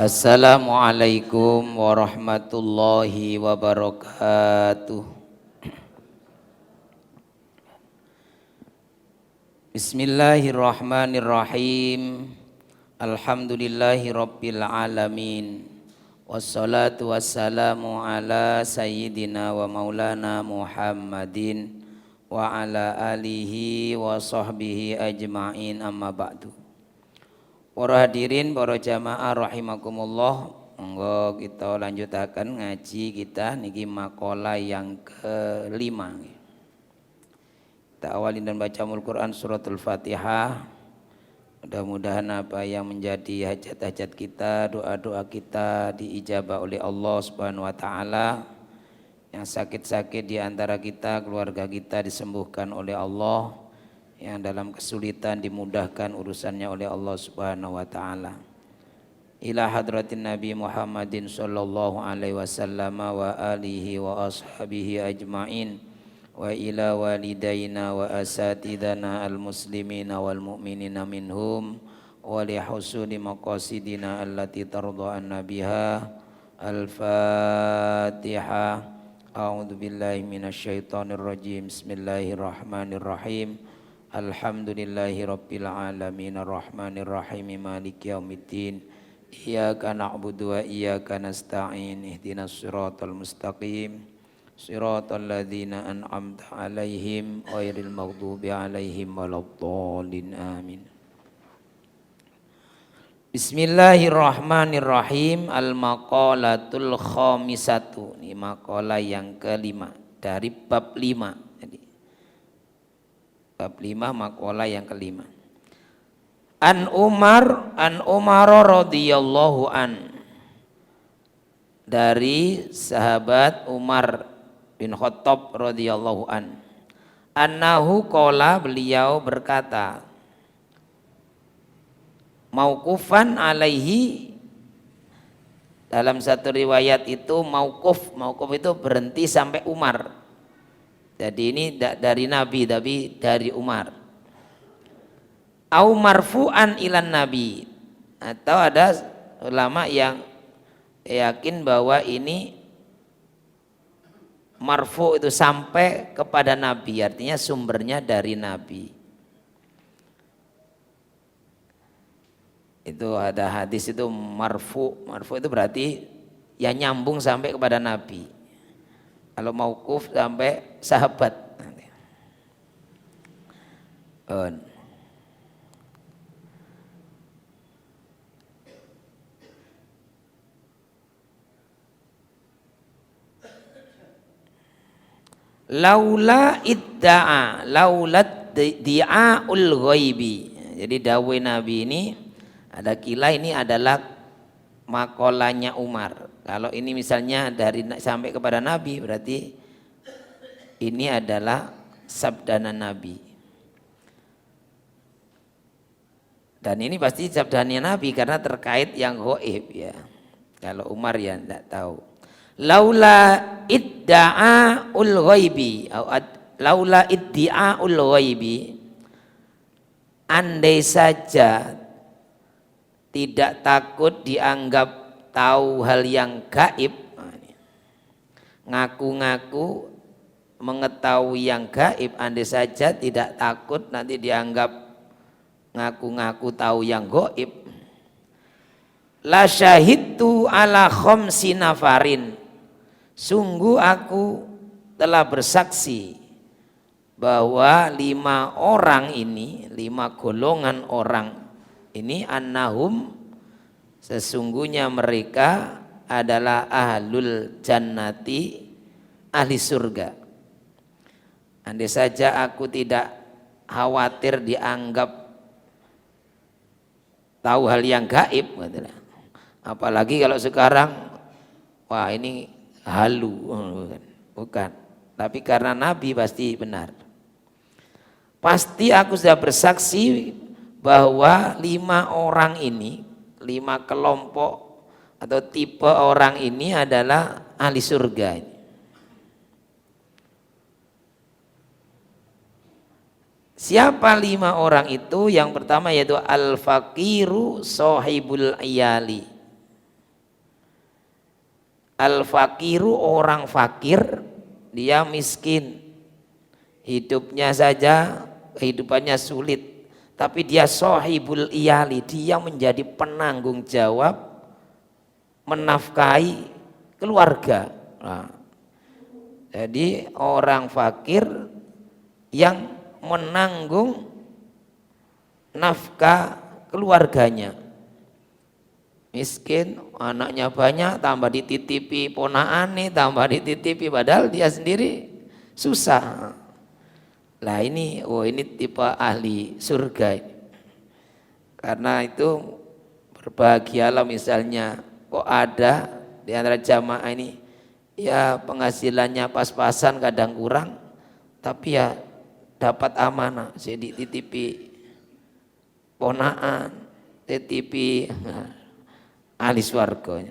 Assalamualaikum warahmatullahi wabarakatuh. Bismillahirrahmanirrahim. Alhamdulillahi rabbil alamin. Wassalatu wassalamu ala sayyidina wa maulana Muhammadin wa ala alihi wa sahbihi ajma'in, amma ba'du. Para hadirin, para jamaah rahimakumullah, monggo kita lanjutakan ngaji kita niki makalah yang kelima. Kita awalin dan baca Al-Quran suratul Fatihah. Mudah-mudahan apa yang menjadi hajat-hajat kita, doa-doa kita diijabah oleh Allah Subhanahu wa taala. Yang sakit-sakit di antara kita, keluarga kita disembuhkan oleh Allah. Yang dalam kesulitan dimudahkan urusannya oleh Allah Subhanahu wa taala. Ila hadratin Nabi Muhammadin sallallahu alaihi wasallam wa alihi wa ashabihi ajmain. Wa ila walidaina wa asatidana al-muslimina wal mu'minina minhum wa li husuli maqasidina allati tarda anna biha. Al-Fatihah. A'udzu billahi minasyaitonir rajim. Bismillahirrahmanirrahim. Alhamdulillahi rabbil alamin arrahmanir rahim maliki yaumiddin. Iyyaka na'budu wa iyyaka nasta'in. Ihdinas siratal mustaqim. Siratal ladzina an'amta 'alaihim ghairil maghdubi 'alaihim waladdallin. Amin. Bismillahirrahmanirrahim. Al-maqalatul khamisatu. Ini makalah yang kelima dari bab 5. Jadi bab 5 makalah yang kelima. An Umar radhiyallahu an, dari sahabat Umar bin Khattab radhiyallahu an, annahu qala, beliau berkata, mauqufan alaihi, dalam satu riwayat itu mauquf itu berhenti sampai Umar. Jadi ini dari Nabi tapi dari Umar. Au marfu'an ilan Nabi, atau ada ulama yang yakin bahwa ini marfu itu sampai kepada Nabi, artinya sumbernya dari Nabi. Itu ada hadis itu marfu itu berarti ya nyambung sampai kepada Nabi. Kalau mauquf sampai sahabat. Laula di'aul ghaibi. Jadi dawuh Nabi ini, ada kila ini adalah makolanya Umar. Kalau ini misalnya dari sampai kepada Nabi, berarti ini adalah sabdana Nabi. Dan ini pasti sabdanya Nabi karena terkait yang ghaib ya. Kalau Umar ya tidak tahu. Laula idda'aul ghaibi, laula iddi'aul ghaibi, andai saja tidak takut dianggap tahu hal yang gaib, ngaku-ngaku mengetahui yang gaib, andai saja tidak takut nanti dianggap ngaku-ngaku tahu yang gaib, la syahidtu ala khamsi nafarin, sungguh aku telah bersaksi bahwa 5 orang ini, 5 golongan orang ini, annahum, sesungguhnya mereka adalah ahlul jannati, ahli surga. Andai saja aku tidak khawatir dianggap tahu hal yang gaib, apalagi kalau sekarang wah ini halu, bukan. Tapi karena Nabi pasti benar. Pasti aku sudah bersaksi bahwa 5 orang ini, 5 kelompok atau tipe orang ini adalah ahli surga. Siapa 5 orang itu? Yang pertama yaitu al-faqiru sohibul iyali. Al-fakiru orang fakir, dia miskin. Hidupnya saja kehidupannya sulit, tapi dia sohibul iyali, dia menjadi penanggung jawab menafkahi keluarga. Nah, jadi orang fakir yang menanggung nafkah keluarganya. Miskin, anaknya banyak, tambah dititipi ponaane, tambah dititipi, padahal dia sendiri susah. Lah ini, ini tipe ahli surga ini. Karena itu berbahagialah misalnya kok ada di antara jamaah ini ya penghasilannya pas-pasan kadang kurang, tapi ya dapat amanah, jadi titipi ponaan, titipi ahli swarga.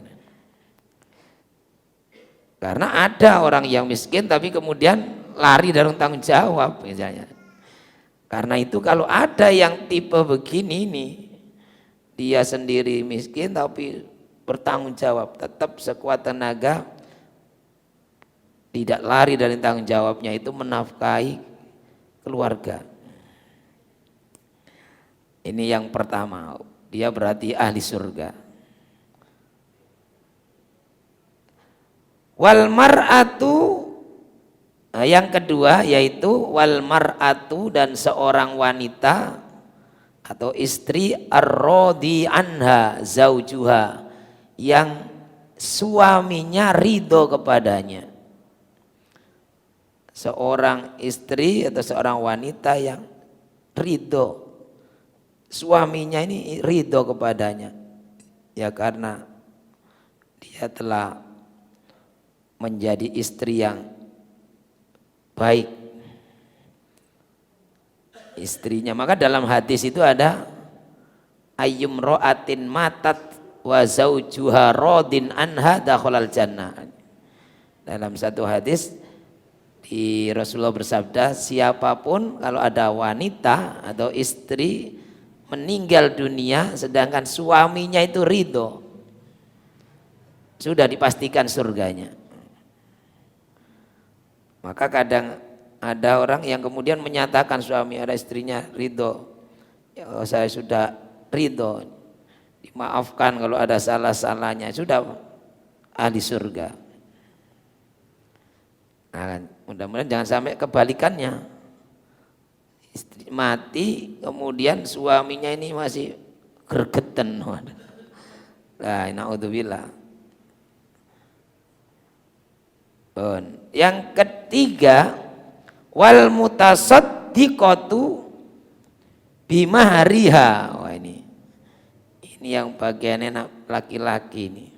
Karena ada orang yang miskin tapi kemudian lari dari tanggung jawab misalnya. Karena itu kalau ada yang tipe begini nih, dia sendiri miskin tapi bertanggung jawab, tetap sekuat tenaga, tidak lari dari tanggung jawabnya, itu menafkahi keluarga. Ini yang pertama, dia berarti ahli surga. Wal mar'atu, yang kedua yaitu wal mar'atu, dan seorang wanita atau istri ar-radi anha zaujuha, yang suaminya ridho kepadanya. Seorang istri atau seorang wanita yang ridho, suaminya ini ridho kepadanya, ya karena dia telah menjadi istri yang baik istrinya. Maka dalam hadis itu ada ayyum ro'atin matat wa zaujuha radin anha dakhalal jannah. Dalam satu hadis di Rasulullah bersabda, siapapun kalau ada wanita atau istri meninggal dunia sedangkan suaminya itu ridho, sudah dipastikan surganya. Maka kadang ada orang yang kemudian menyatakan suami ada istrinya ridho, ya, saya sudah ridho, dimaafkan kalau ada salah-salahnya, sudah ahli surga. Nah, mudah-mudahan jangan sampai kebalikannya, istri mati kemudian suaminya ini masih gergeten. Nah, naudzubillah. Yang ketiga, wal mutasaddiqatu bimahriha. Wah, ini yang bagiannya laki-laki ini.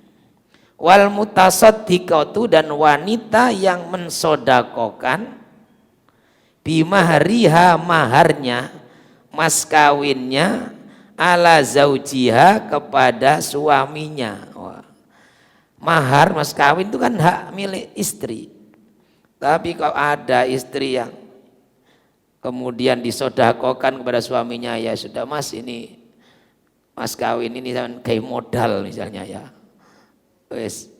Wal mutasaddiqatu, dan wanita yang mensodakokan bimahriha, maharnya, mas kawinnya, ala zaujiha, kepada suaminya. Wah. Mahar mas kawin itu kan hak milik istri. Tapi kalau ada istri yang kemudian disodakokan kepada suaminya, ya sudah mas, ini mas kawin ini kayak modal misalnya, ya wes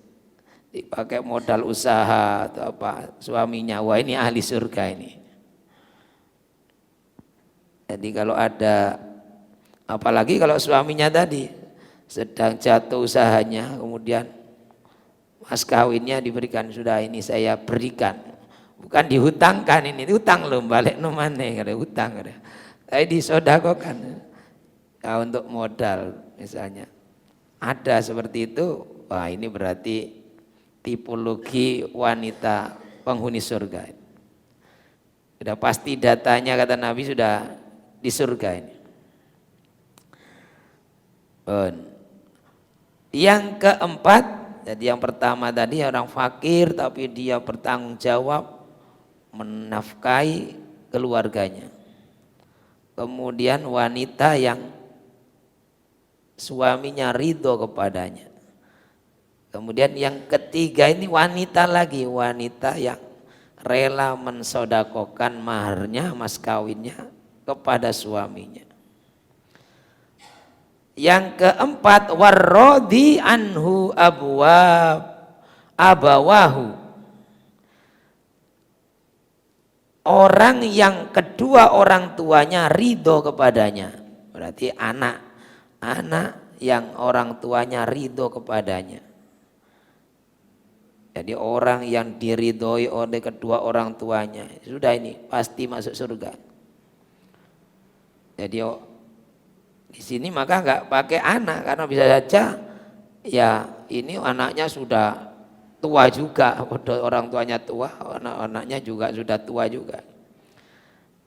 dipakai modal usaha atau apa suaminya, wah ini ahli surga ini. Jadi kalau ada, apalagi kalau suaminya tadi sedang jatuh usahanya, kemudian mas kawinnya diberikan, sudah ini saya berikan, bukan dihutangkan, ini hutang loh, balik nomane kada hutang kada, tapi disodakokan ya, untuk modal misalnya. Ada seperti itu, wah ini berarti tipologi wanita penghuni surga. Sudah pasti datanya, kata Nabi, sudah di surga ini. Yang keempat, jadi yang pertama tadi orang fakir tapi dia bertanggung jawab menafkahi keluarganya. Kemudian wanita yang suaminya ridho kepadanya. Kemudian yang ketiga ini wanita lagi, wanita yang rela mensodakokan maharnya, mas kawinnya, kepada suaminya. Yang keempat, warrodi anhu abwab abawahu, orang yang kedua orang tuanya ridho kepadanya, berarti anak yang orang tuanya ridho kepadanya. Jadi orang yang diridhoi oleh kedua orang tuanya, sudah ini pasti masuk surga. Jadi di sini maka nggak pakai anak, karena bisa saja ya ini anaknya sudah tua juga, orang tuanya tua, anak-anaknya juga sudah tua juga.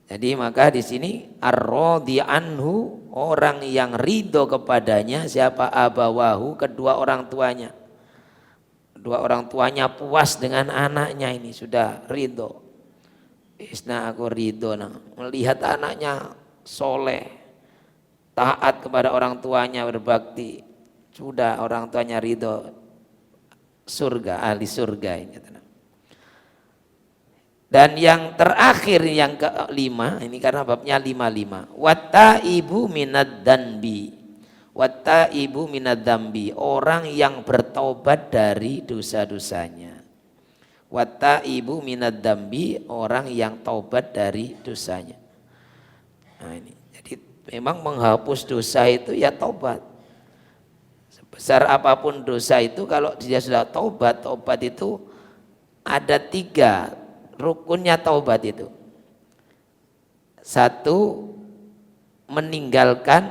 Jadi maka di sini ar-radhi anhu, orang yang ridho kepadanya, siapa? Abawahu, kedua orang tuanya. Kedua orang tuanya puas dengan anaknya, ini sudah ridho. Isna aku ridho melihat anaknya soleh, taat kepada orang tuanya, berbakti, sudah orang tuanya ridho, surga, ahli surga ini. Dan yang terakhir yang kelima, ini karena babnya 55, wattaibu minad danbi, wattaibu minad dambi, orang yang bertobat dari dosa-dosanya. Wattaibu minad dambi, orang yang taubat dari dosanya. Nah ini, jadi memang menghapus dosa itu ya taubat. Sebesar apapun dosa itu, kalau dia sudah taubat itu ada 3 rukunnya taubat itu. 1, meninggalkan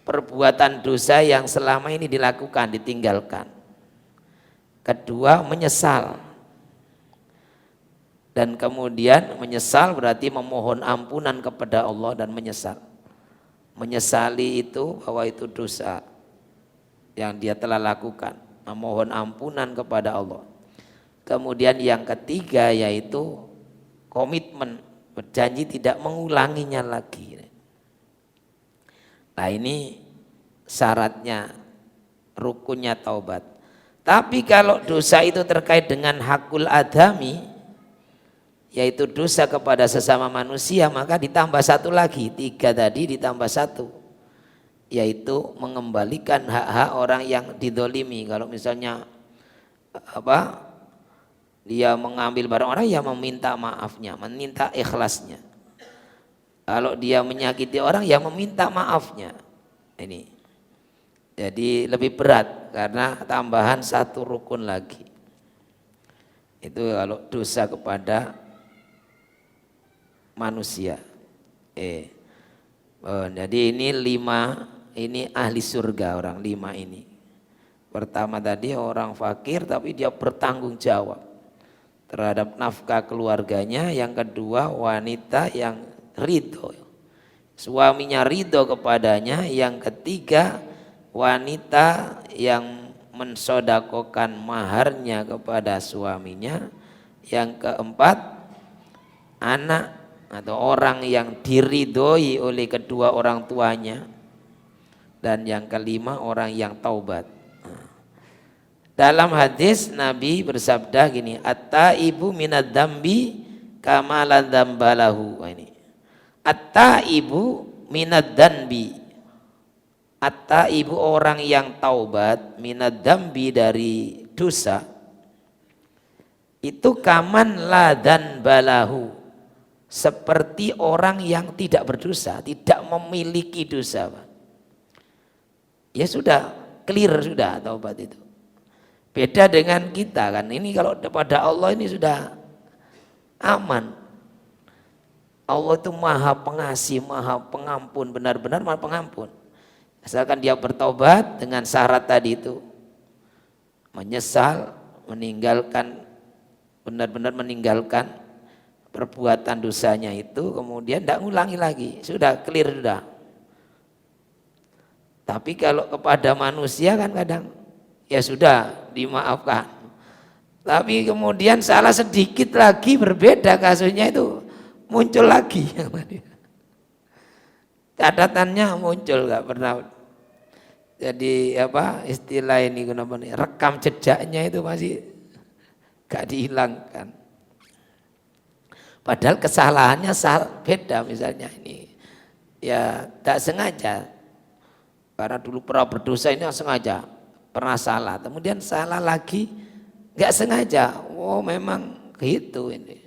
perbuatan dosa yang selama ini dilakukan, ditinggalkan. 2, menyesal. Dan kemudian menyesal berarti memohon ampunan kepada Allah dan menyesal. Menyesali itu bahwa itu dosa yang dia telah lakukan, memohon ampunan kepada Allah. Kemudian yang ketiga yaitu komitmen, berjanji tidak mengulanginya lagi. Nah ini syaratnya, rukunnya taubat. Tapi kalau dosa itu terkait dengan hakul adami, yaitu dosa kepada sesama manusia, maka ditambah 1 lagi, 3 tadi ditambah 1, yaitu mengembalikan hak-hak orang yang didolimi. Kalau misalnya dia mengambil barang orang, ya meminta maafnya, meminta ikhlasnya. Kalau dia menyakiti orang, ya meminta maafnya. Ini jadi lebih berat karena tambahan 1 rukun lagi. Itu kalau dosa kepada manusia. Jadi ini 5, ini ahli surga orang 5 ini. Pertama tadi orang fakir tapi dia bertanggung jawab terhadap nafkah keluarganya. Yang kedua wanita yang ridho, suaminya ridho kepadanya. Yang ketiga wanita yang mensodakokan maharnya kepada suaminya. Yang keempat anak atau orang yang diridhoi oleh kedua orang tuanya. Dan yang kelima orang yang taubat. Dalam hadis Nabi bersabda gini, at-taibu minad dambi kama la dzambalahu. Ini at-taibu minad dambi, at-taibu orang yang taubat, minad dambi dari dosa, itu kaman la dzambalahu, seperti orang yang tidak berdosa, tidak memiliki dosa. Ya sudah clear, sudah taubat itu. Beda dengan kita kan, ini kalau kepada Allah ini sudah aman. Allah itu maha pengasih, maha pengampun, benar-benar maha pengampun. Asalkan dia bertobat dengan syarat tadi itu, menyesal, meninggalkan, benar-benar meninggalkan perbuatan dosanya itu, kemudian tidak ngulangi lagi, sudah clear sudah. Tapi kalau kepada manusia kan kadang ya sudah dimaafkan, tapi kemudian salah sedikit lagi, berbeda kasusnya itu muncul lagi. Catatannya muncul, nggak pernah. Jadi istilah ini rekam jejaknya itu masih gak dihilangkan. Padahal kesalahannya beda, misalnya ini ya tak sengaja, karena dulu pernah berdosa, ini sengaja pernah salah, kemudian salah lagi nggak sengaja. Oh memang gitu ini.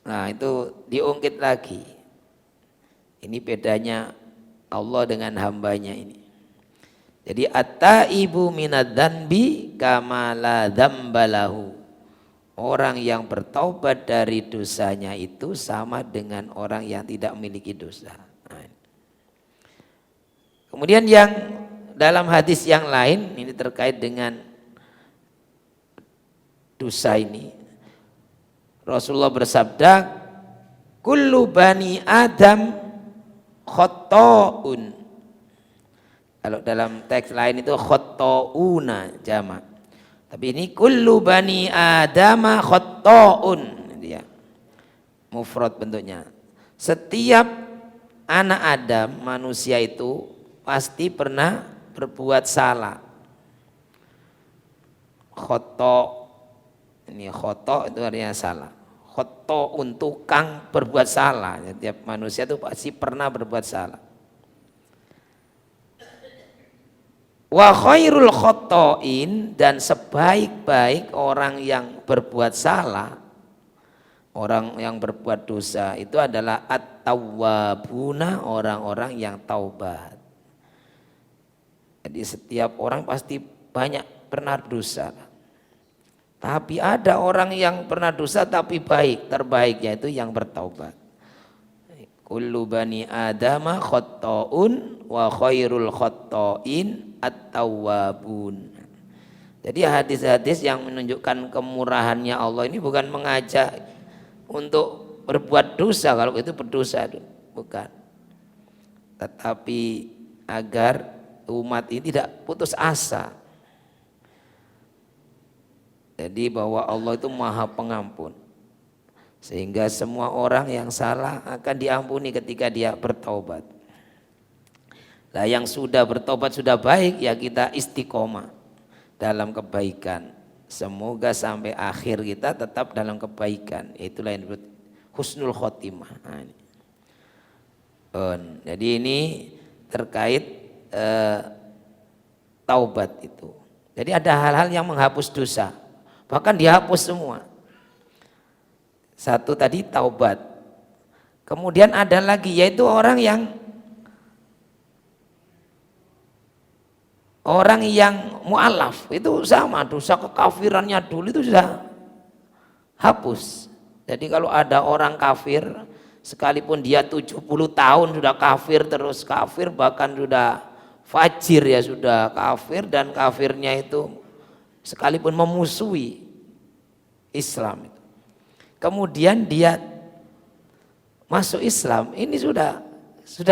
Nah itu diungkit lagi. Ini bedanya Allah dengan hambanya ini. Jadi at-taibu minadz-dzanbi kama la dzambalahu. Orang yang bertaubat dari dosanya itu sama dengan orang yang tidak memiliki dosa. Nah, kemudian yang dalam hadis yang lain ini terkait dengan dosa ini, Rasulullah bersabda, kullu bani Adam khotta'un. Kalau dalam teks lain itu khotta'una jamak. Tapi ini kullu bani Adam khotta'un, dia mufrad bentuknya. Setiap anak Adam, manusia itu pasti pernah berbuat salah. Khotta' ini khotta' itu artinya salah. Khotta'un tukang berbuat salah. Setiap manusia itu pasti pernah berbuat salah. Wa khairul khotta'in, dan sebaik-baik orang yang berbuat salah, orang yang berbuat dosa itu adalah at-tawwabuna, orang-orang yang taubat. Jadi setiap orang pasti banyak pernah dosa. Tapi ada orang yang pernah dosa tapi baik, terbaiknya itu yang bertaubat. Kullu bani Adama khotta'un wa khairul khotta'in at-tawwabun. Jadi hadis-hadis yang menunjukkan kemurahannya Allah ini bukan mengajak untuk berbuat dosa, kalau itu berdosa, bukan. Tetapi agar umat ini tidak putus asa. Jadi bahwa Allah itu Maha Pengampun, sehingga semua orang yang salah akan diampuni ketika dia bertaubat. Lah yang sudah bertobat sudah baik, ya kita istiqomah dalam kebaikan. Semoga sampai akhir kita tetap dalam kebaikan. Itulah yang disebut husnul khotimah. Nah, ini. Jadi ini terkait taubat itu. Jadi ada hal-hal yang menghapus dosa, bahkan dihapus semua. Satu tadi taubat. Kemudian ada lagi yaitu orang yang mu'alaf, itu sama, dosa kekafirannya dulu itu sudah hapus. Jadi kalau ada orang kafir, sekalipun dia 70 tahun sudah kafir, terus kafir, bahkan sudah fajir, ya sudah kafir, dan kafirnya itu sekalipun memusuhi Islam, kemudian dia masuk Islam, ini sudah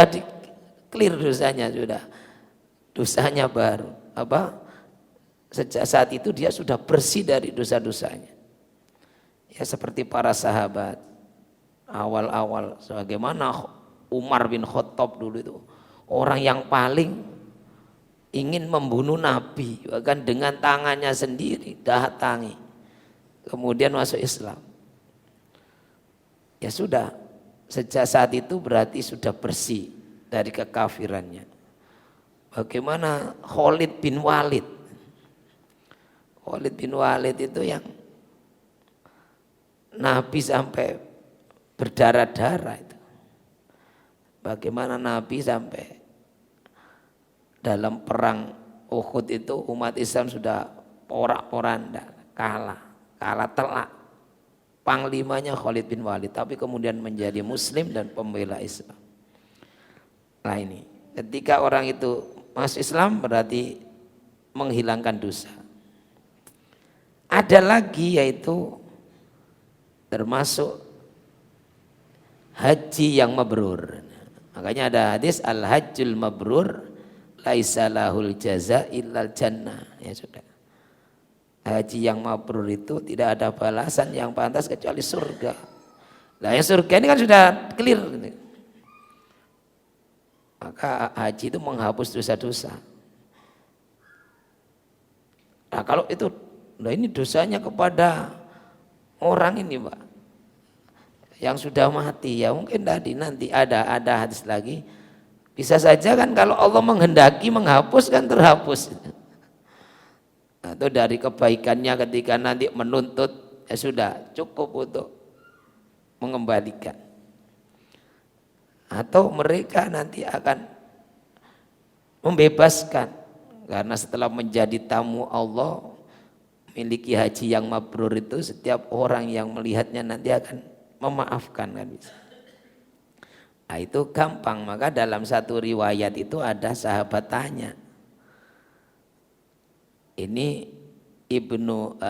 di clear dosanya, dosanya baru. Sejak saat itu dia sudah bersih dari dosa-dosanya. Ya seperti para sahabat awal-awal, sebagaimana Umar bin Khattab dulu itu orang yang paling ingin membunuh Nabi, bahkan dengan tangannya sendiri datangi, kemudian masuk Islam. Ya sudah, sejak saat itu berarti sudah bersih dari kekafirannya. Bagaimana Khalid bin Walid? Khalid bin Walid itu yang Nabi sampai berdarah-darah itu. Bagaimana Nabi sampai dalam perang Uhud itu umat Islam sudah porak-poranda, kalah telak. Panglimanya Khalid bin Walid, tapi kemudian menjadi muslim dan pembela Islam. Nah ini, ketika orang itu masuk Islam berarti menghilangkan dosa. Ada lagi yaitu termasuk haji yang mabrur. Makanya ada hadis al-hajjul mabrur laisa lahul jaza illal jannah. Ya sudah. Haji yang mabrur itu tidak ada balasan yang pantas kecuali surga. Nah yang surga ini kan sudah clear. Maka haji itu menghapus dosa-dosa. Nah kalau itu, nah ini dosanya kepada orang ini Pak, yang sudah mati, ya mungkin tadi nanti ada hadis lagi. Bisa saja kan kalau Allah menghendaki menghapus kan terhapus. atau dari kebaikannya ketika nanti menuntut, ya sudah cukup untuk mengembalikan. Atau mereka nanti akan membebaskan, karena setelah menjadi tamu Allah, memiliki haji yang mabrur itu, setiap orang yang melihatnya nanti akan memaafkan, kan bisa. Nah, itu gampang. Maka dalam satu riwayat itu ada sahabat tanya, ini Ibnu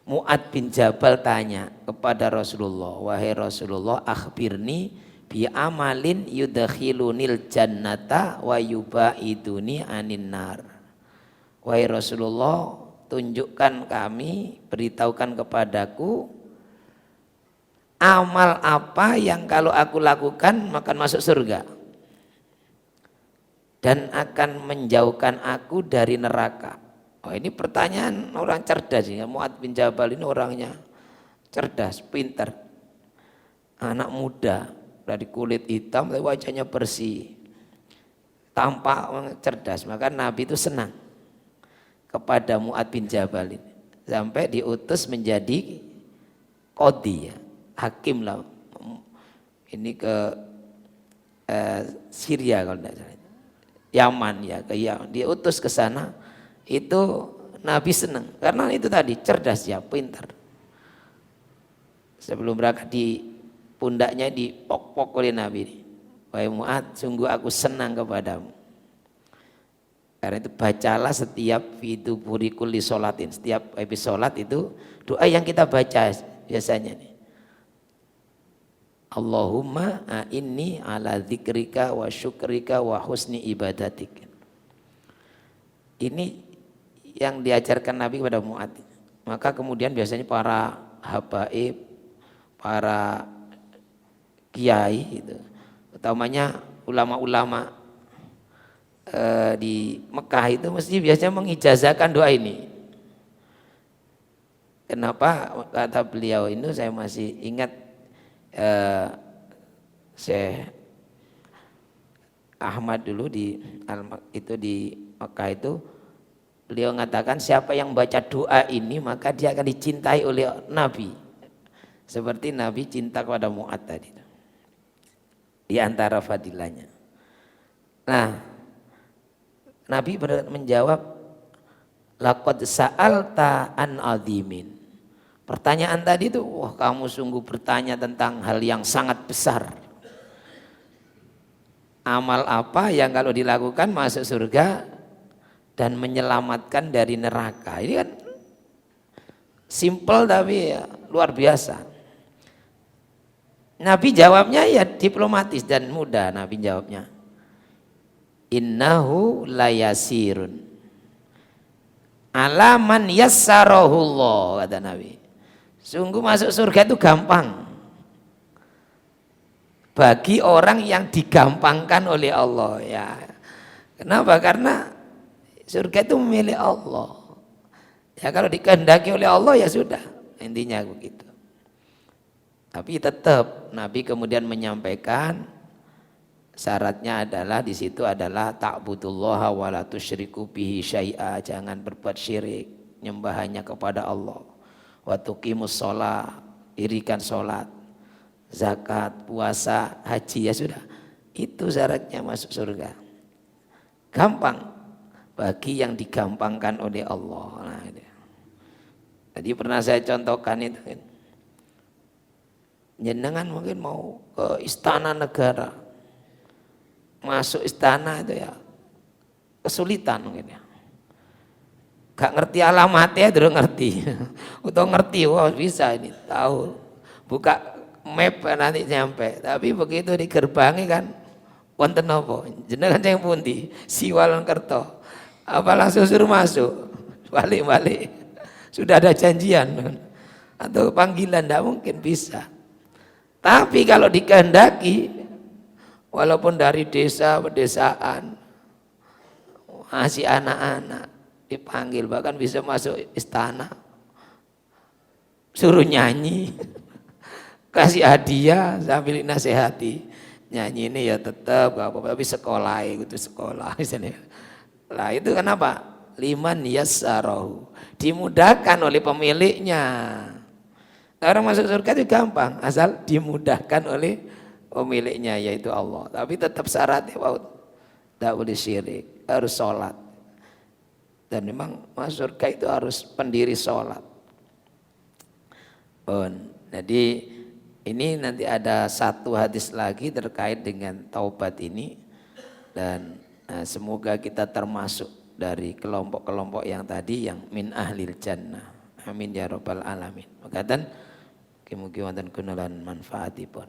Mu'ad bin Jabal tanya kepada Rasulullah, wahai Rasulullah, akhbirni bi amalin yudkhilunil jannata wa yubaiduni anin nar. Wahai Rasulullah, tunjukkan kami, beritahukan kepadaku amal apa yang kalau aku lakukan maka masuk surga dan akan menjauhkan aku dari neraka. Oh, ini pertanyaan orang cerdas ya. Mu'ad bin Jabal ini orangnya cerdas, pintar, anak muda, dari kulit hitam tapi wajahnya bersih, tampak cerdas. Maka Nabi itu senang kepada Mu'ad bin Jabal ini, sampai diutus menjadi qadhi ya, hakim lah. Ini ke Syria kalau tidak salah, Yaman ya, ke Yaman, diutus ke sana. Itu Nabi senang karena itu tadi cerdas ya, pintar. Sebelum berangkat di pundaknya dipok-pok oleh Nabi, wahai Mu'ad, sungguh aku senang kepadamu. Karena itu bacalah setiap fitu burikuli sholatin, setiap habis sholat itu doa yang kita baca biasanya nih, Allahumma a'inni ala dzikrika wa syukrika wa husni ibadatik. Ini yang diajarkan Nabi kepada Mu'ad. Maka kemudian biasanya para habaib, para kiai itu, utamanya ulama-ulama di Mekah itu mesti biasanya mengijazahkan doa ini. Kenapa? Kata beliau ini saya masih ingat, Syekh Ahmad dulu di Mekah itu, beliau mengatakan siapa yang baca doa ini maka dia akan dicintai oleh Nabi seperti Nabi cinta kepada Mu'ad tadi. Di antara fadilahnya. Nah, Nabi menjawab, laqad sa'alta an azimin. Pertanyaan tadi itu, wah kamu sungguh bertanya tentang hal yang sangat besar. Amal apa yang kalau dilakukan masuk surga dan menyelamatkan dari neraka? Ini kan simple tapi ya, luar biasa. Nabi jawabnya ya diplomatis dan mudah. Nabi jawabnya, innahu layasirun ala man yassarahullah, kata Nabi. Sungguh masuk surga itu gampang bagi orang yang digampangkan oleh Allah ya. Kenapa? Karena surga itu milik Allah. Ya kalau dikehendaki oleh Allah ya sudah, intinya begitu. Tapi tetap Nabi kemudian menyampaikan syaratnya adalah di situ adalah ta'budullaha wa la tusyriku bihi syai'a, jangan berbuat syirik, nyembah hanya kepada Allah. Wa tuqimus shalah, dirikan salat, zakat, puasa, haji, ya sudah. Itu syaratnya masuk surga. Gampang bagi yang digampangkan oleh Allah. Nah, itu. Tadi pernah saya contohkan itu. Jenengan mungkin mau ke istana negara, masuk istana itu ya kesulitan mungkin ya. Gak ngerti alamatnya terus ngerti. Atau ngerti, wah bisa ini tahu. Buka map nanti nyampe. Tapi begitu di gerbangnya kan wonten apa? Jenengan yang pundi? Siwalan Kerto. Apa langsung suruh masuk? Balik-balik. Sudah ada janjian atau panggilan, tidak mungkin bisa. Tapi kalau dikehendaki, walaupun dari desa pedesaan, masih anak-anak dipanggil, bahkan bisa masuk istana, suruh nyanyi, kasih hadiah sambil nasihati. nyanyi ini ya tetap gak apa-apa, tapi sekolah itu sekolah misalnya. Lah itu kenapa? Liman yassarahu, dimudahkan oleh pemiliknya. Orang masuk surga itu gampang, asal dimudahkan oleh pemiliknya yaitu Allah. Tapi tetap syaratnya tidak boleh syirik, harus sholat. Dan memang masuk surga itu harus pendiri sholat. Jadi ini nanti ada satu hadis lagi terkait dengan taubat ini. Dan semoga kita termasuk dari kelompok-kelompok yang tadi yang min ahlil jannah. Amin ya rabbal alamin. Makatan mugi-mugi wonten gunalan manfaatipun.